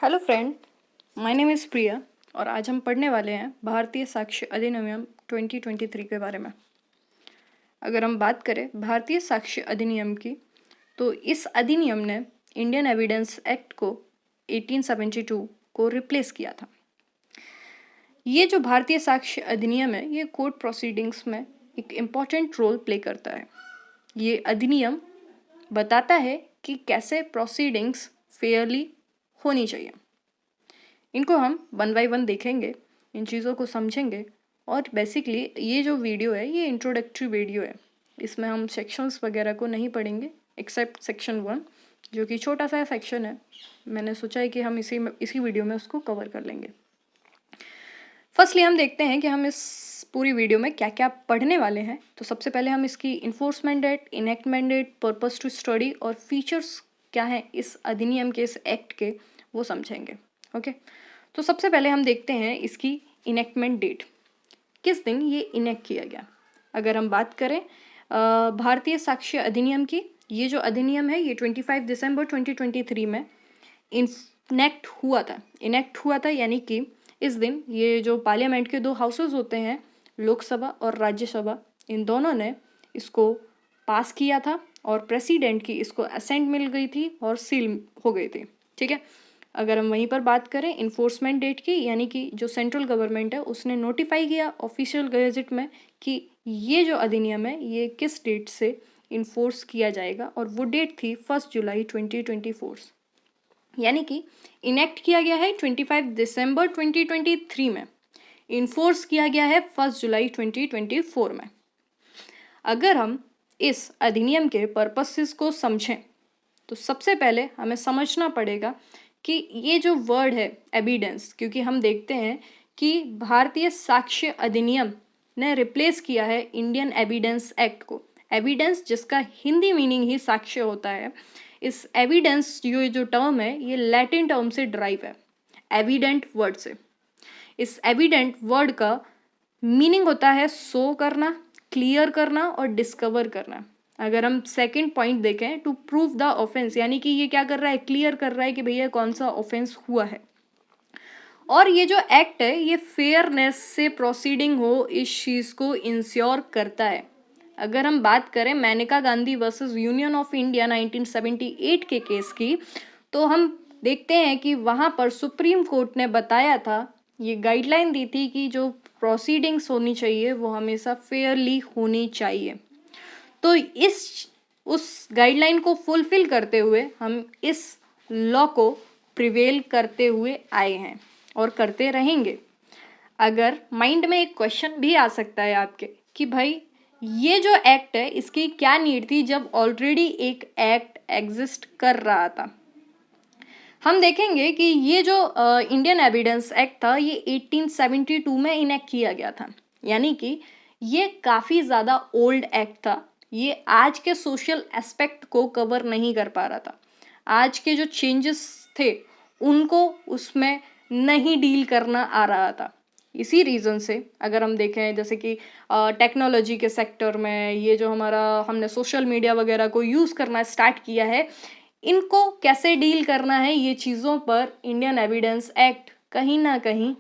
Hello friend, my name is Priya और आज हम पढ़ने वाले हैं भारतीय साक्ष्य अधिनियम 2023 के बारे में। अगर हम बात करें भारतीय साक्ष्य अधिनियम की, तो इस अधिनियम ने इंडियन एविडेंस एक्ट को 1872 को रिप्लेस किया था। ये जो भारतीय साक्ष्य अधिनियम है, ये कोर्ट प्रोसीडिंग्स में एक इम्पॉर्टेंट रोल प्ले करता है। ये अधिनियम बताता है कि कैसे प्रोसीडिंग्स फेयरली होनी चाहिए। इनको हम वन बाय वन देखेंगे, इन चीज़ों को समझेंगे और बेसिकली ये जो वीडियो है ये इंट्रोडक्टरी वीडियो है। इसमें हम सेक्शंस वगैरह को नहीं पढ़ेंगे एक्सेप्ट सेक्शन 1 जो कि छोटा सा सेक्शन है। मैंने सोचा है कि हम इसी वीडियो में उसको कवर कर लेंगे। फर्स्टली हम देखते हैं कि हम इस पूरी वीडियो में क्या क्या पढ़ने वाले हैं। तो सबसे पहले हम इसकी enforcement date, enactment date, purpose to study और फीचर्स क्या हैं इस अधिनियम के, इस एक्ट के, वो समझेंगे। ओके, तो सबसे पहले हम देखते हैं इसकी इनेक्टमेंट डेट, किस दिन ये इनेक्ट किया गया। अगर हम बात करें भारतीय साक्ष्य अधिनियम की, ये जो अधिनियम है ये 25 दिसंबर 2023 में इनेक्ट हुआ था यानी कि इस दिन ये जो पार्लियामेंट के दो हाउसेस होते हैं, लोकसभा और राज्यसभा, इन दोनों ने इसको पास किया था और प्रेसिडेंट की इसको असेंट मिल गई थी और सील हो गई थी। ठीक है, अगर हम वहीं पर बात करें इन्फोर्समेंट डेट की, यानी कि जो सेंट्रल गवर्नमेंट है उसने नोटिफाई किया ऑफिशियल गजेट में कि ये जो अधिनियम है ये किस डेट से इन्फोर्स किया जाएगा, और वो डेट थी 1 जुलाई 2024। यानी कि इनेक्ट किया गया है 25 दिसंबर 2023 में, इन्फोर्स किया गया है 1 जुलाई 2024 में। अगर हम इस अधिनियम के पर्पसेस को समझें तो सबसे पहले हमें समझना पड़ेगा कि ये जो वर्ड है एविडेंस, क्योंकि हम देखते हैं कि भारतीय साक्ष्य अधिनियम ने रिप्लेस किया है इंडियन एविडेंस एक्ट को। एविडेंस जिसका हिंदी मीनिंग ही साक्ष्य होता है, इस एविडेंस जो टर्म है ये लैटिन टर्म से ड्राइव है, एविडेंट वर्ड से। इस एविडेंट वर्ड का मीनिंग होता है शो करना, क्लियर करना और डिस्कवर करना। अगर हम सेकंड पॉइंट देखें, टू प्रूव द ऑफेंस, यानी कि ये क्या कर रहा है, क्लियर कर रहा है कि भैया कौन सा ऑफेंस हुआ है। और ये जो एक्ट है ये फेयरनेस से प्रोसीडिंग हो इस चीज़ को इंश्योर करता है। अगर हम बात करें Maneka Gandhi versus Union of India 1978 के केस की, तो हम देखते हैं कि वहाँ पर सुप्रीम कोर्ट ने बताया था, ये गाइडलाइन दी थी कि जो प्रोसीडिंग्स होनी चाहिए वो हमेशा फेयरली होनी चाहिए। तो उस गाइडलाइन को फुलफिल करते हुए हम इस लॉ को प्रिवेल करते हुए आए हैं और करते रहेंगे। अगर माइंड में एक क्वेश्चन भी आ सकता है आपके कि भाई ये जो एक्ट है इसकी क्या नीड थी जब ऑलरेडी एक एक्ट एग्जिस्ट कर रहा था। हम देखेंगे कि ये जो इंडियन एविडेंस एक्ट था ये 1872 में इनेक्ट किया गया था, यानी कि ये काफ़ी ज़्यादा ओल्ड एक्ट था। ये आज के सोशल एस्पेक्ट को कवर नहीं कर पा रहा था, आज के जो चेंजेस थे उनको उसमें नहीं डील करना आ रहा था। इसी रीज़न से अगर हम देखें जैसे कि टेक्नोलॉजी के सेक्टर में ये जो हमने सोशल मीडिया वगैरह को यूज़ करना स्टार्ट किया है, इनको कैसे डील करना है, ये चीज़ों पर इंडियन एविडेंस एक्ट कहीं ना कहीं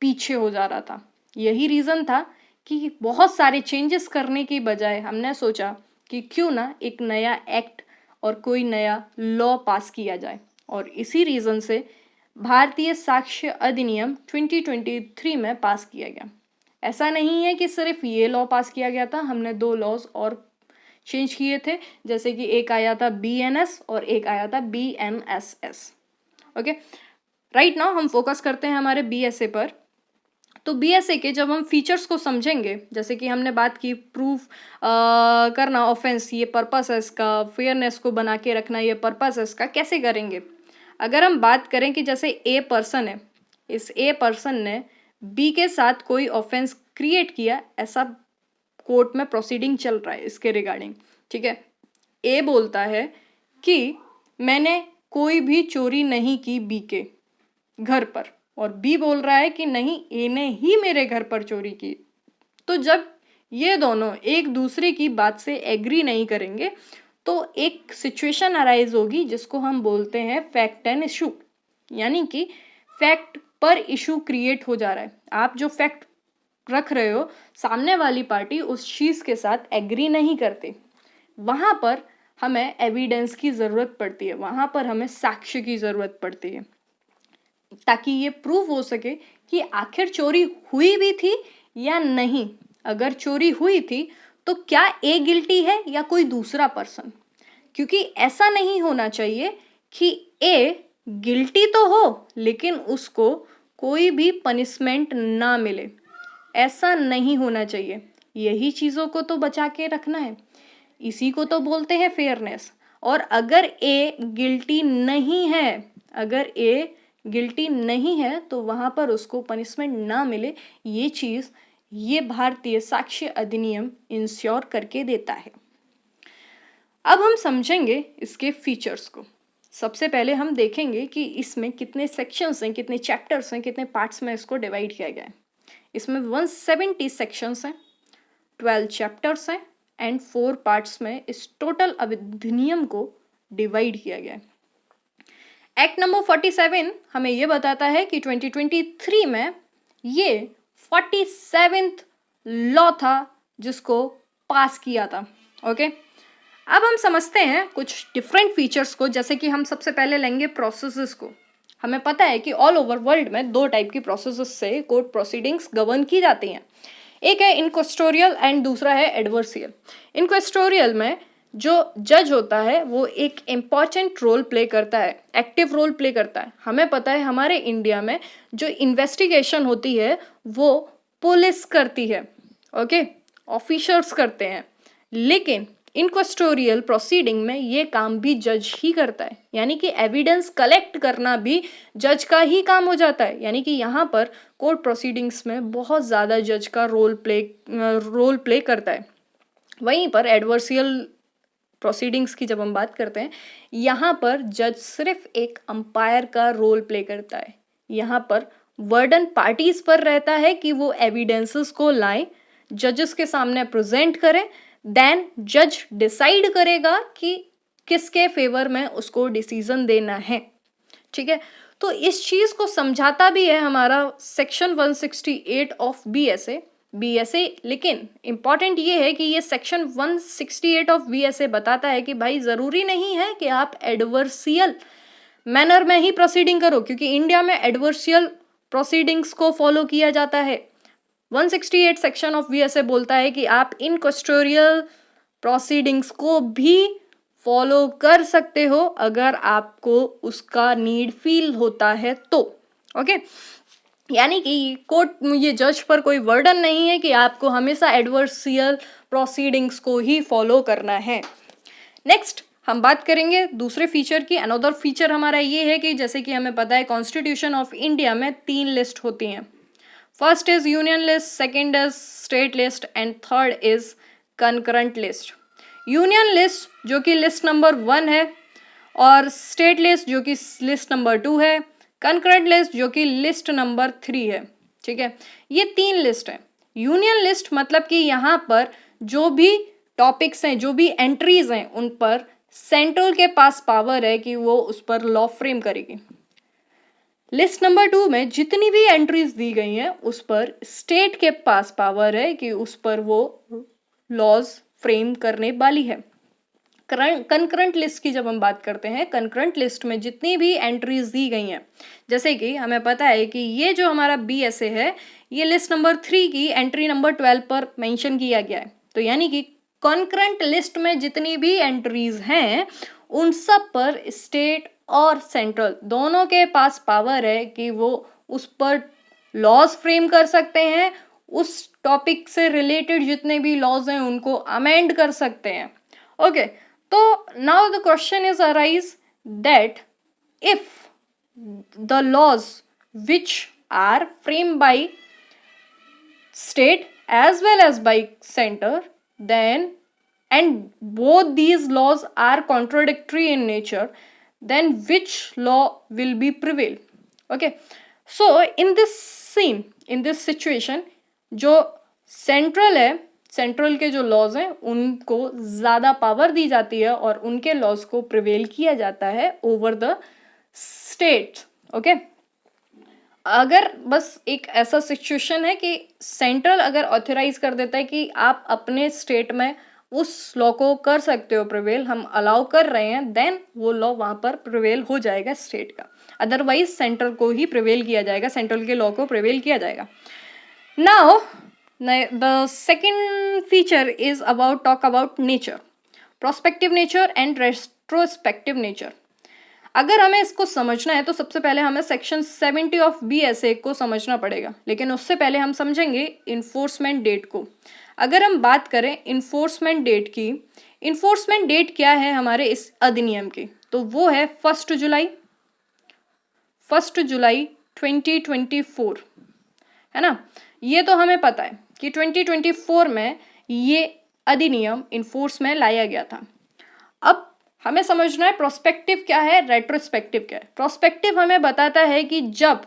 पीछे हो जा रहा था। यही रीज़न था कि बहुत सारे चेंजेस करने की बजाय हमने सोचा कि क्यों ना एक नया एक्ट और कोई नया लॉ पास किया जाए, और इसी रीज़न से भारतीय साक्ष्य अधिनियम 2023 में पास किया गया। ऐसा नहीं है कि सिर्फ ये लॉ पास किया गया था, हमने 2 लॉज और चेंज किए थे, जैसे कि एक आया था BNS और एक आया था BNSS। ओके, राइट नाउ हम फोकस करते हैं हमारे BSA पर। तो BSA के जब हम फीचर्स को समझेंगे, जैसे कि हमने बात की प्रूफ करना ऑफेंस, ये पर्पस है इसका, फेयरनेस को बना के रखना ये पर्पस है इसका, कैसे करेंगे। अगर हम बात करें कि जैसे A पर्सन है, इस A पर्सन ने B के साथ कोई ऑफेंस क्रिएट किया, ऐसा कोर्ट में प्रोसीडिंग चल रहा है इसके रिगार्डिंग। ठीक है, A बोलता है कि मैंने कोई भी चोरी नहीं की B के घर पर, और B बोल रहा है कि नहीं A ने ही मेरे घर पर चोरी की। तो जब ये दोनों एक दूसरे की बात से एग्री नहीं करेंगे तो एक सिचुएशन अराइज होगी जिसको हम बोलते हैं फैक्ट एंड इशू। यानी कि फैक्ट पर इशू क्रिएट हो जा रहा है। आप जो फैक्ट रख रहे हो, सामने वाली पार्टी उस चीज़ के साथ एग्री नहीं करती, वहाँ पर हमें एविडेंस की ज़रूरत पड़ती है, वहाँ पर हमें साक्ष्य की ज़रूरत पड़ती है, ताकि ये प्रूव हो सके कि आखिर चोरी हुई भी थी या नहीं। अगर चोरी हुई थी तो क्या ए गिल्टी है या कोई दूसरा पर्सन, क्योंकि ऐसा नहीं होना चाहिए कि ए गिल्टी तो हो लेकिन उसको कोई भी पनिशमेंट ना मिले। ऐसा नहीं होना चाहिए। यही चीज़ों को तो बचा के रखना है, इसी को तो बोलते हैं फेयरनेस। और अगर ए गिल्टी नहीं है, अगर ए गिल्टी नहीं है तो वहाँ पर उसको पनिशमेंट ना मिले, ये चीज़ ये भारतीय साक्ष्य अधिनियम इंश्योर करके देता है। अब हम समझेंगे इसके फीचर्स को। सबसे पहले हम देखेंगे कि इसमें कितने सेक्शंस हैं, कितने चैप्टर्स हैं, कितने पार्ट्स में इसको डिवाइड किया गया है। इसमें 170 सेक्शंस हैं, 12 चैप्टर्स हैं एंड 4 पार्ट्स में इस टोटल अधिनियम को डिवाइड किया गया है। एक्ट नंबर 47 हमें ये बताता है कि 2023 में ये 47th लॉ था जिसको पास किया था। ओके, अब हम समझते हैं कुछ डिफरेंट फीचर्स को। जैसे कि हम सबसे पहले लेंगे प्रोसेसेस को। हमें पता है कि ऑल ओवर वर्ल्ड में 2 टाइप की प्रोसेसेस से कोर्ट प्रोसीडिंग्स गवर्न की जाती हैं। एक है इनक्वेस्टोरियल एंड दूसरा है एडवर्सियल। इनक्वेस्टोरियल में जो जज होता है वो एक इम्पॉर्टेंट रोल प्ले करता है, एक्टिव रोल प्ले करता है। हमें पता है हमारे इंडिया में जो इन्वेस्टिगेशन होती है वो पुलिस करती है, ओके, ऑफिसर्स करते हैं। लेकिन इनक्वेस्टोरियल प्रोसीडिंग में ये काम भी जज ही करता है, यानी कि एविडेंस कलेक्ट करना भी जज का ही काम हो जाता है। यानी कि यहाँ पर कोर्ट प्रोसीडिंग्स में बहुत ज़्यादा जज का रोल प्ले करता है। वहीं पर एडवर्सियल प्रोसीडिंग्स की जब हम बात करते हैं, यहाँ पर जज सिर्फ एक अंपायर का रोल प्ले करता है। यहाँ पर वर्डन पार्टीज पर रहता है कि वो एविडेंसेस को लाएं, जजेस के सामने प्रेजेंट करें, देन जज डिसाइड करेगा कि किसके फेवर में उसको डिसीजन देना है। ठीक है, तो इस चीज को समझाता भी है हमारा सेक्शन 168 ऑफ बीएसए। लेकिन इंपॉर्टेंट ये है कि ये सेक्शन 168 ऑफ बीएसए बताता है कि भाई जरूरी नहीं है कि आप एडवर्सियल मैनर में ही प्रोसीडिंग करो, क्योंकि इंडिया में एडवर्सियल प्रोसीडिंग्स को फॉलो किया जाता है। 168 सेक्शन ऑफ बीएसए बोलता है कि आप इनक्वेस्टोरियल प्रोसीडिंग्स को भी फॉलो कर सकते हो अगर आपको उसका नीड फील होता है तो। ओके, यानी कि कोर्ट, ये जज पर कोई वर्डन नहीं है कि आपको हमेशा एडवर्सियल प्रोसीडिंग्स को ही फॉलो करना है। नेक्स्ट हम बात करेंगे दूसरे फीचर की। अनदर फीचर हमारा ये है कि जैसे कि हमें पता है कॉन्स्टिट्यूशन ऑफ इंडिया में 3 लिस्ट होती हैं। First is union list, second is state list and third is concurrent list. Union list जो कि लिस्ट नंबर 1 है, और स्टेट लिस्ट जो कि लिस्ट नंबर 2 है, कंकरेंट लिस्ट जो कि लिस्ट नंबर 3 है। ठीक है, ये 3 लिस्ट है। यूनियन लिस्ट मतलब कि यहाँ पर जो भी टॉपिक्स हैं, जो भी एंट्रीज हैं, उन पर सेंट्रल के पास पावर है कि वो उस पर लॉ फ्रेम करेगी। लिस्ट नंबर 2 में जितनी भी एंट्रीज दी गई हैं उस पर स्टेट के पास पावर है कि उस पर वो लॉज फ्रेम करने वाली है। कंकरेंट लिस्ट की जब हम बात करते हैं, कंकरेंट लिस्ट में जितनी भी एंट्रीज दी गई हैं, जैसे कि हमें पता है कि ये जो हमारा बीएसए है, ये लिस्ट नंबर 3 की एंट्री नंबर 12 पर मेंशन किया गया है। तो यानी कि कंकरेंट लिस्ट में जितनी भी एंट्रीज हैं उन सब पर स्टेट और सेंट्रल दोनों के पास पावर है कि वो उस पर लॉज फ्रेम कर सकते हैं, उस टॉपिक से रिलेटेड जितने भी लॉज हैं उनको अमेंड कर सकते हैं। ओके, तो now the question is arise that if the laws which are frame by state as well as by center, then and both these laws are contradictory in nature, then which law will be prevail? Okay, so in this scene, in this situation, जो central है, central के जो laws हैं उनको ज़्यादा power दी जाती है और उनके लॉज को प्रिवेल किया जाता है ओवर द स्टेट। ओके। अगर बस एक ऐसा सिचुएशन है कि सेंट्रल अगर ऑथराइज कर देता है कि आप अपने स्टेट में उस लॉ को कर सकते हो प्रिवेल, हम अलाउ कर रहे हैं, देन वो लॉ वहां पर प्रिवेल हो जाएगा स्टेट का। अदरवाइज सेंट्रल को ही प्रिवेल किया जाएगा, सेंट्रल के लॉ को प्रिवेल किया जाएगा। Now the second feature is about talk about nature, prospective nature and retrospective nature. अगर हमें इसको समझना है तो सबसे पहले हमें सेक्शन 70 ऑफ BSA को समझना पड़ेगा, लेकिन उससे पहले हम समझेंगे इन्फोर्समेंट डेट को। अगर हम बात करें इन्फोर्समेंट डेट की, इन्फोर्समेंट डेट क्या है हमारे इस अधिनियम की, तो वो है 1 जुलाई 2024, है ना। ये तो हमें पता है कि 2024 में ये अधिनियम इन्फोर्स में लाया गया था। अब हमें समझना है प्रोस्पेक्टिव क्या है, रेट्रोस्पेक्टिव क्या है। प्रोस्पेक्टिव हमें बताता है कि जब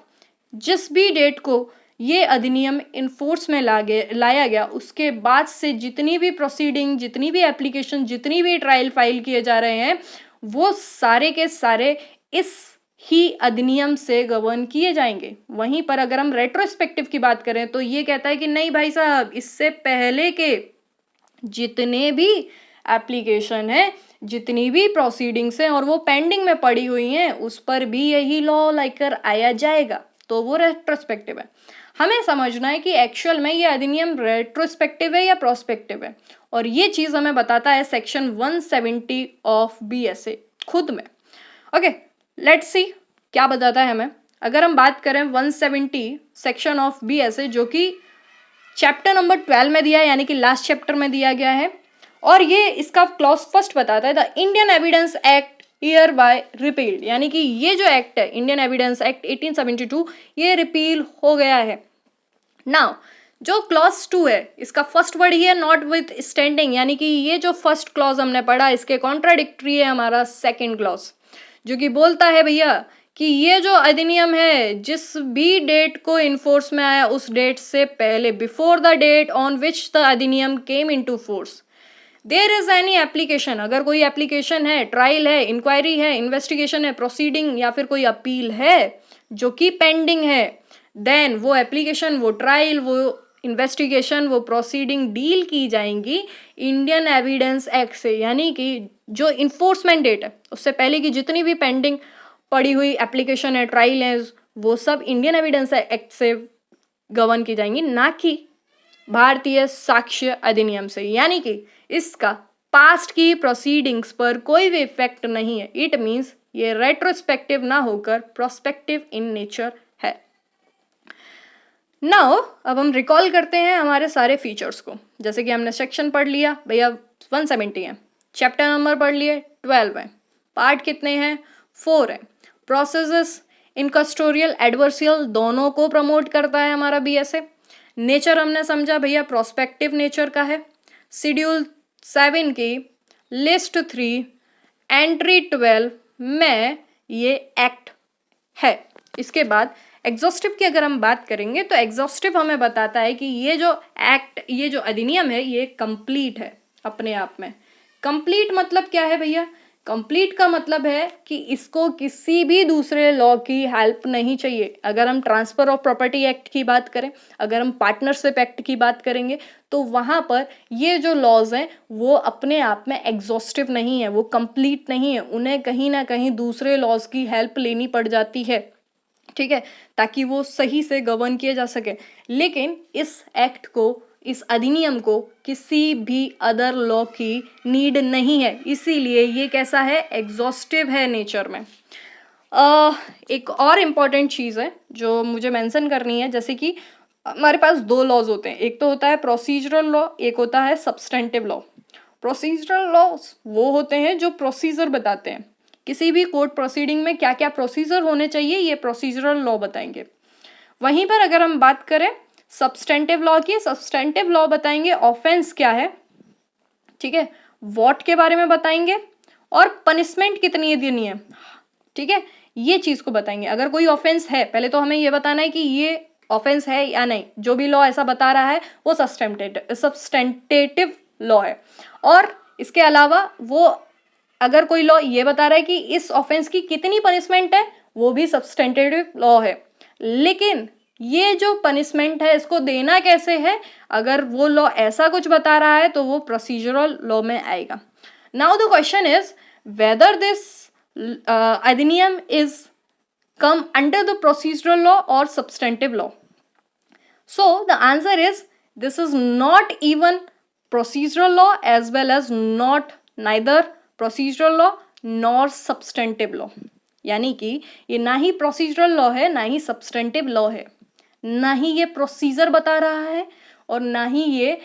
जिस भी डेट को ये अधिनियम इन्फोर्स में लाया गया उसके बाद से जितनी भी प्रोसीडिंग, जितनी भी एप्लीकेशन, जितनी भी ट्रायल फाइल किए जा रहे हैं वो सारे के सारे इस ही अधिनियम से गवर्न किए जाएंगे। वहीं पर अगर हम रेट्रोस्पेक्टिव की बात करें तो ये कहता है कि नहीं भाई साहब, इससे पहले के जितने भी एप्लीकेशन है, जितनी भी प्रोसीडिंग्स हैं और वो पेंडिंग में पड़ी हुई हैं, उस पर भी यही लॉ लेकर आया जाएगा, तो वो रेट्रोस्पेक्टिव है। हमें समझना है कि एक्चुअल में ये अधिनियम रेट्रोस्पेक्टिव है या प्रोस्पेक्टिव है, और ये चीज हमें बताता है सेक्शन 170 ऑफ BSA खुद में। ओके, लेट्स सी क्या बताता है हमें। अगर हम बात करें 170 सेक्शन ऑफ BSA जो कि चैप्टर नंबर 12 में दिया है, यानी कि लास्ट चैप्टर में दिया गया है, और ये इसका क्लॉज फर्स्ट बताता है the Indian Evidence Act year by repealed, यानी कि ये जो एक्ट है इंडियन एविडेंस एक्ट 1872 ये रिपील हो गया है। नाउ जो क्लॉज 2 है इसका फर्स्ट वर्ड ही है नॉट विथ स्टैंडिंग, यानी कि ये जो फर्स्ट क्लॉज हमने पढ़ा इसके कॉन्ट्राडिक्टरी है हमारा सेकेंड क्लॉज, जो कि बोलता है भैया कि ये जो अधिनियम है जिस भी डेट को इन्फोर्स में आया उस डेट से पहले, before the date on which the अधिनियम came into force, there is any application, अगर कोई एप्लीकेशन है, ट्रायल है, इंक्वायरी है, इन्वेस्टिगेशन है, प्रोसीडिंग या फिर कोई अपील है जो कि पेंडिंग है, देन वो एप्लीकेशन, वो ट्रायल, वो इन्वेस्टिगेशन, वो प्रोसीडिंग डील की जाएंगी इंडियन एविडेंस एक्ट से, यानी कि जो इन्फोर्समेंट डेट है उससे पहले की जितनी भी पेंडिंग पड़ी हुई एप्लीकेशन है, ट्रायल है, वो सब इंडियन एविडेंस एक्ट से गवर्न की जाएंगी, ना कि भारतीय साक्ष्य अधिनियम से। यानी कि इसका पास्ट की प्रोसीडिंग्स पर कोई भी इफेक्ट नहीं है। इट मीन्स ये रेट्रोस्पेक्टिव ना होकर प्रोस्पेक्टिव इन नेचर है। नाउ अब हम रिकॉल करते हैं हमारे सारे फीचर्स को। जैसे कि हमने सेक्शन पढ़ लिया भैया 170 है, चैप्टर नंबर पढ़ लिए 12 है, पार्ट कितने हैं 4 है, प्रोसेसेस इनकस्टोरियल एडवर्सियल दोनों को प्रमोट करता है हमारा BSA। नेचर हमने समझा भैया प्रोस्पेक्टिव नेचर का है। शेड्यूल 7 की लिस्ट 3 एंट्री 12 में ये एक्ट है। इसके बाद एग्जॉस्टिव की अगर हम बात करेंगे तो एग्जॉस्टिव हमें बताता है कि ये जो एक्ट, ये जो अधिनियम है ये कंप्लीट है अपने आप में। कंप्लीट मतलब क्या है भैया? कंप्लीट का मतलब है कि इसको किसी भी दूसरे लॉ की हेल्प नहीं चाहिए। अगर हम ट्रांसफर ऑफ प्रॉपर्टी एक्ट की बात करें, अगर हम पार्टनरशिप एक्ट की बात करेंगे, तो वहाँ पर ये जो लॉज हैं वो अपने आप में एग्जॉस्टिव नहीं है, वो कंप्लीट नहीं है, उन्हें कहीं ना कहीं दूसरे लॉज की हेल्प लेनी पड़ जाती है, ठीक है, ताकि वो सही से गवर्न किए जा सके। लेकिन इस एक्ट को, इस अधिनियम को किसी भी अदर लॉ की नीड नहीं है, इसीलिए ये कैसा है, एग्जॉस्टिव है नेचर में। एक और इम्पॉर्टेंट चीज़ है जो मुझे मेंशन करनी है, जैसे कि हमारे पास 2 लॉज होते हैं, एक तो होता है प्रोसीजरल लॉ, एक होता है सब्सटेंटिव लॉ। प्रोसीजरल लॉज वो होते हैं जो प्रोसीजर बताते हैं, किसी भी कोर्ट प्रोसीडिंग में क्या क्या प्रोसीजर होने चाहिए ये प्रोसीजरल लॉ बताएंगे। वहीं पर अगर हम बात करें सब्सटेंटिव लॉ की, सब्सटेंटिव लॉ बताएंगे ऑफेंस क्या है, ठीक है, व्हाट के बारे में बताएंगे और पनिशमेंट कितनी देनी है, ठीक है, ये चीज को बताएंगे। अगर कोई ऑफेंस है, पहले तो हमें ये बताना है कि ये ऑफेंस है या नहीं, जो भी लॉ ऐसा बता रहा है वो सब्सटेंटेटिव लॉ है। और इसके अलावा वो अगर कोई लॉ ये बता रहा है कि इस ऑफेंस की कितनी पनिशमेंट है, वो भी सब्सटेंटिव लॉ है। लेकिन ये जो पनिशमेंट है इसको देना कैसे है, अगर वो लॉ ऐसा कुछ बता रहा है तो वो प्रोसीजरल लॉ में आएगा। Now the question is whether this अधिनियम is come under the procedural law or substantive law. So the answer is this is not even procedural law as well as not neither procedural law nor substantive law. यानी कि ये ना ही procedural law है ना ही substantive law है, ना ही ये procedure बता रहा है और ना ही ये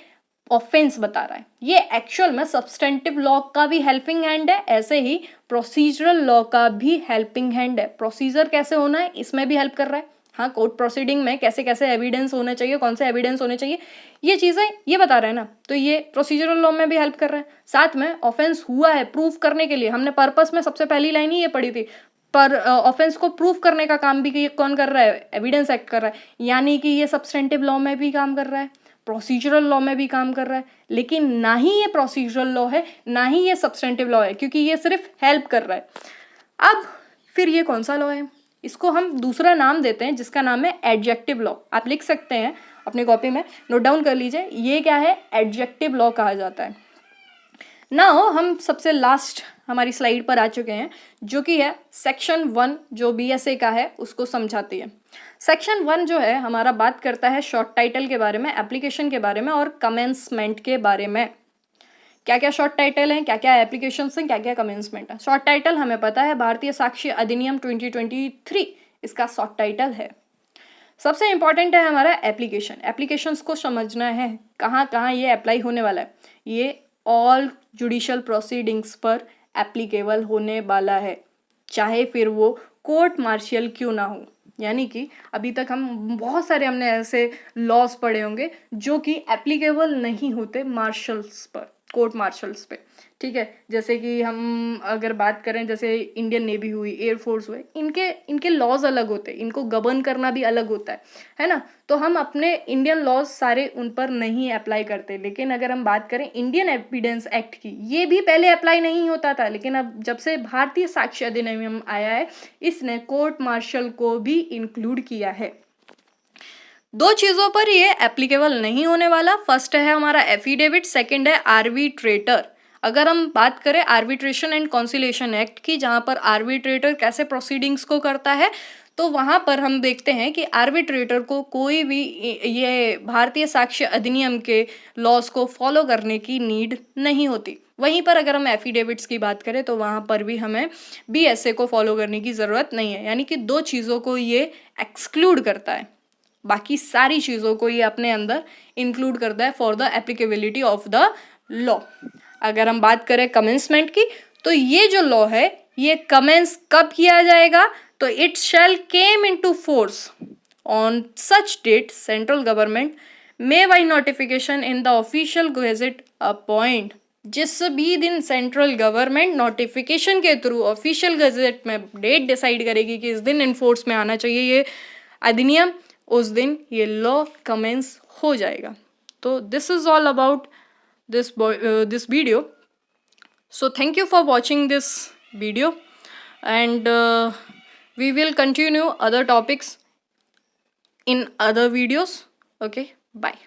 ऑफेंस बता रहा है। ये एक्चुअल में सब्सटेंटिव लॉ का भी हेल्पिंग हैंड है, ऐसे ही प्रोसीजरल लॉ का भी हेल्पिंग हैंड है। प्रोसीजर कैसे होना है इसमें भी हेल्प कर रहा है। हाँ, कोर्ट प्रोसीडिंग में कैसे कैसे एविडेंस होने चाहिए, कौन से एविडेंस होने चाहिए, ये चीज़ें ये बता रहा है ना, तो ये प्रोसीजरल लॉ में भी हेल्प कर रहा है। साथ में ऑफेंस हुआ है प्रूफ करने के लिए, हमने पर्पस में सबसे पहली लाइन ही ये पढ़ी थी, पर ऑफेंस को प्रूफ करने का काम भी कौन कर रहा है, एविडेंस एक्ट कर रहा है, यानी कि ये सब्सटेंटिव लॉ में भी काम कर रहा है, प्रोसीजरल लॉ में भी काम कर रहा है। लेकिन ना ही ये प्रोसीजरल लॉ है ना ही ये सब्सटेंटिव लॉ है, क्योंकि ये सिर्फ हेल्प कर रहा है। अब फिर ये कौन सा लॉ है, इसको हम दूसरा नाम देते हैं जिसका नाम है एडजेक्टिव लॉ। आप लिख सकते हैं अपनी कॉपी में, नोट डाउन कर लीजिए, ये क्या है, एडजेक्टिव लॉ कहा जाता है। नाउ हम सबसे लास्ट हमारी स्लाइड पर आ चुके हैं, जो कि है सेक्शन 1 जो बीएसए का है उसको समझाती है। सेक्शन 1 जो है हमारा बात करता है शॉर्ट टाइटल के बारे में, एप्लीकेशन के बारे में और कमेंसमेंट के बारे में। क्या क्या शॉर्ट टाइटल हैं, क्या क्या एप्लीकेशन हैं, क्या क्या कमेंसमेंट है। शॉर्ट टाइटल हमें पता है भारतीय साक्ष्य अधिनियम 2023 इसका शॉर्ट टाइटल है। सबसे इंपॉर्टेंट है हमारा एप्लीकेशन। एप्लीकेशंस को समझना है कहाँ कहाँ ये अप्लाई होने वाला है। ये ऑल जुडिशियल प्रोसीडिंग्स पर एप्लीकेबल होने वाला है, चाहे फिर वो कोर्ट मार्शियल क्यों ना हो। यानी कि अभी तक हम बहुत सारे हमने ऐसे लॉज पढ़े होंगे जो कि एप्लीकेबल नहीं होते मार्शल्स पर, कोर्ट मार्शल्स पे, ठीक है। जैसे कि हम अगर बात करें, जैसे इंडियन नेवी हुई, एयरफोर्स हुए, इनके लॉज अलग होते हैं, इनको गवर्न करना भी अलग होता है ना। तो हम अपने इंडियन लॉज सारे उन पर नहीं अप्लाई करते। लेकिन अगर हम बात करें इंडियन एविडेंस एक्ट की, ये भी पहले अप्लाई नहीं होता था, लेकिन अब जब से भारतीय साक्ष्य अधिनियम आया है इसने कोर्ट मार्शल को भी इंक्लूड किया है। दो चीज़ों पर ये एप्लीकेबल नहीं होने वाला। फर्स्ट है हमारा एफिडेविट, सेकंड है आर्बिट्रेटर। अगर हम बात करें आर्बिट्रेशन एंड कॉन्सिलेशन एक्ट की, जहाँ पर आर्बिट्रेटर कैसे प्रोसीडिंग्स को करता है, तो वहाँ पर हम देखते हैं कि आर्बिट्रेटर को कोई भी ये भारतीय साक्ष्य अधिनियम के लॉज को फॉलो करने की नीड नहीं होती। वहीं पर अगर हम एफिडेविट्स की बात करें तो वहाँ पर भी हमें बीएसए को फॉलो करने की ज़रूरत नहीं है। यानी कि दो चीज़ों को ये एक्सक्लूड करता है, बाकी सारी चीज़ों को ये अपने अंदर इंक्लूड करता है for the applicability of the law. अगर हम बात करें कमेंसमेंट की, तो ये जो लॉ है ये कमेंस कब किया जाएगा, तो it shall came into force on such date central government may by notification in the official gazette appoint. जिस भी दिन सेंट्रल गवर्नमेंट नोटिफिकेशन के थ्रू ऑफिशियल गजेट में डेट डिसाइड करेगी कि इस दिन इनफोर्स में आना चाहिए ये अधिनियम, उस दिन ये लॉ कमेंस हो जाएगा। तो this is all about this video. So thank you for watching this video, and we will continue other topics in other videos. Okay, bye.